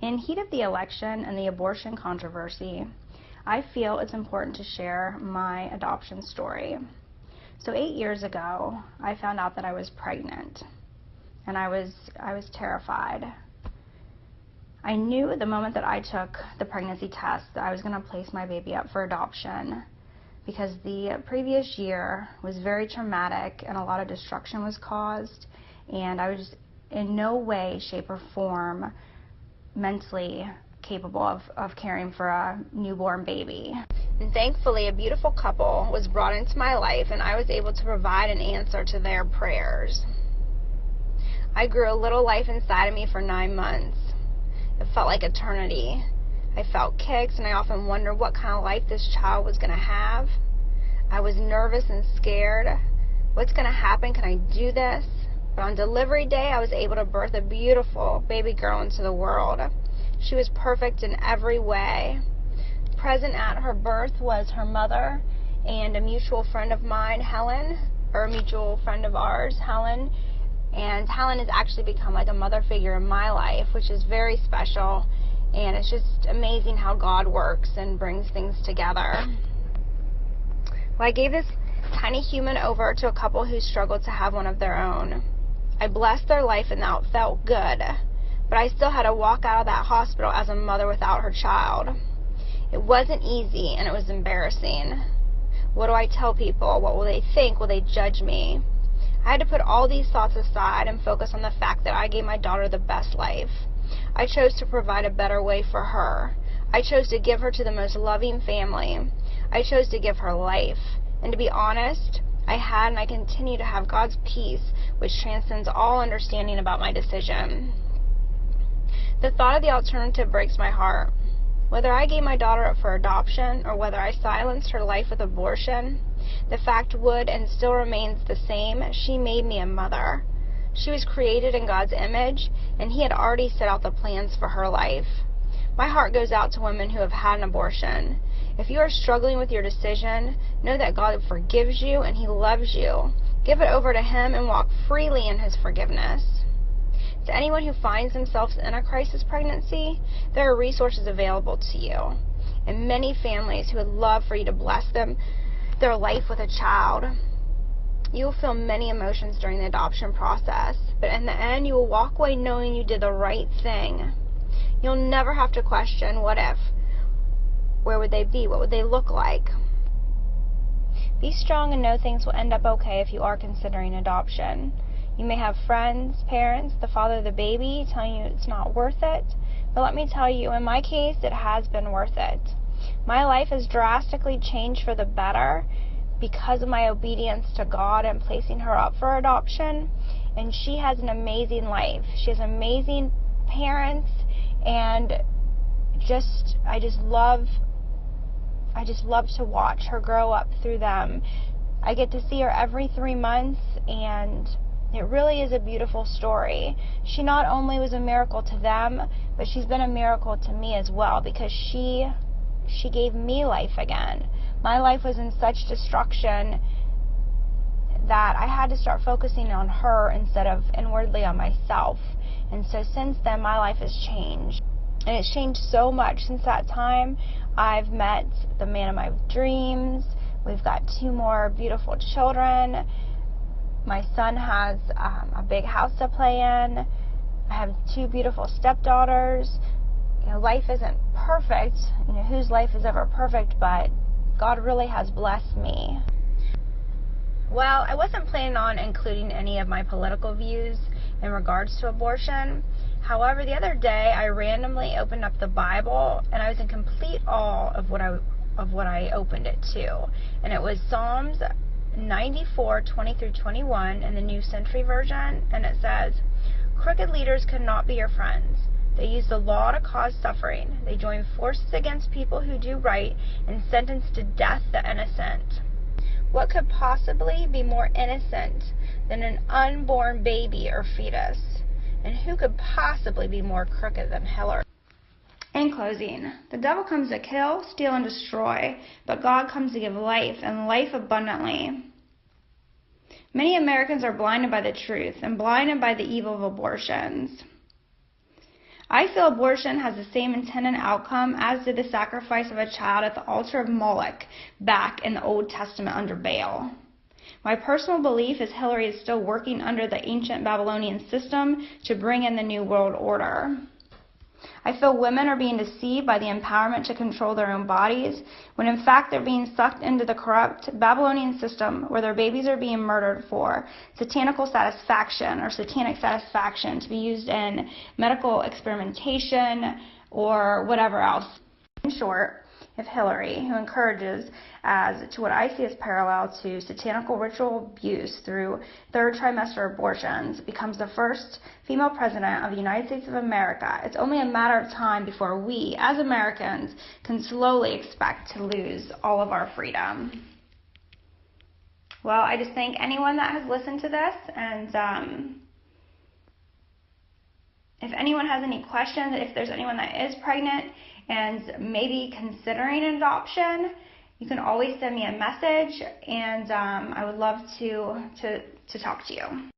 In heat of the election and the abortion controversy, I feel it's important to share my adoption story. So 8 years ago, I found out that I was pregnant, and I was terrified. I knew at the moment that I took the pregnancy test that I was going to place my baby up for adoption, because the previous year was very traumatic and a lot of destruction was caused, and I was in no way, shape, or form mentally capable of caring for a newborn baby. And thankfully, a beautiful couple was brought into my life, and I was able to provide an answer to their prayers. I grew a little life inside of me for 9 months. It felt like eternity. I felt kicks, and I often wondered what kind of life this child was going to have. I was nervous and scared. What's going to happen? Can I do this? But on delivery day, I was able to birth a beautiful baby girl into the world. She was perfect in every way. Present at her birth was her mother and a mutual friend of mine, Helen, or a mutual friend of ours, Helen. And Helen has actually become like a mother figure in my life, which is very special. And it's just amazing how God works and brings things together. Well, I gave this tiny human over to a couple who struggled to have one of their own. I blessed their life, and that felt good, but I still had to walk out of that hospital as a mother without her child. It wasn't easy, and it was embarrassing. What do I tell people? What will they think? Will they judge me? I had to put all these thoughts aside and focus on the fact that I gave my daughter the best life. I chose to provide a better way for her. I chose to give her to the most loving family. I chose to give her life. And to be honest, I had and I continue to have God's peace, which transcends all understanding about my decision. The thought of the alternative breaks my heart. Whether I gave my daughter up for adoption or whether I silenced her life with abortion, the fact would and still remains the same. She made me a mother. She was created in God's image, and He had already set out the plans for her life. My heart goes out to women who have had an abortion. If you are struggling with your decision, know that God forgives you and He loves you. Give it over to Him and walk freely in His forgiveness. To anyone who finds themselves in a crisis pregnancy, there are resources available to you, and many families who would love for you to bless their life with a child. You will feel many emotions during the adoption process, but in the end, you will walk away knowing you did the right thing. You'll never have to question, what if? Where would they be? What would they look like? Be strong and know things will end up okay if you are considering adoption. You may have friends, parents, the father of the baby telling you it's not worth it, but let me tell you, in my case, it has been worth it. My life has drastically changed for the better because of my obedience to God and placing her up for adoption, and she has an amazing life. She has amazing parents, and I just love to watch her grow up through them. I get to see her every 3 months, and it really is a beautiful story. She not only was a miracle to them, but she's been a miracle to me as well, because she gave me life again. My life was in such destruction that I had to start focusing on her instead of inwardly on myself. And so since then, my life has changed. And it's changed so much since that time. I've met the man of my dreams. We've got 2 more beautiful children. My son has a big house to play in. I have 2 beautiful stepdaughters. Life isn't perfect. Whose life is ever perfect? But God really has blessed me. Well, I wasn't planning on including any of my political views in regards to abortion. However, the other day I randomly opened up the Bible, and I was in complete awe of what I opened it to. And it was Psalms 94:20-21 in the New Century Version, and it says, "Crooked leaders could not be your friends. They use the law to cause suffering. They join forces against people who do right and sentence to death the innocent." What could possibly be more innocent than an unborn baby or fetus? And who could possibly be more crooked than Hillary? In closing, the devil comes to kill, steal, and destroy, but God comes to give life, and life abundantly. Many Americans are blinded by the truth and blinded by the evil of abortions. I feel abortion has the same intended outcome as did the sacrifice of a child at the altar of Moloch back in the Old Testament under Baal. My personal belief is Hillary is still working under the ancient Babylonian system to bring in the New World Order. I feel women are being deceived by the empowerment to control their own bodies, when in fact they're being sucked into the corrupt Babylonian system where their babies are being murdered for satanical satisfaction or satanic satisfaction to be used in medical experimentation or whatever else. In short, if Hillary, who encourages as to what I see as parallel to satanical ritual abuse through third trimester abortions, becomes the first female president of the United States of America, it's only a matter of time before we, as Americans, can slowly expect to lose all of our freedom. Well, I just thank anyone that has listened to this, and if anyone has any questions, if there's anyone that is pregnant and maybe considering an adoption, you can always send me a message, and I would love to talk to you.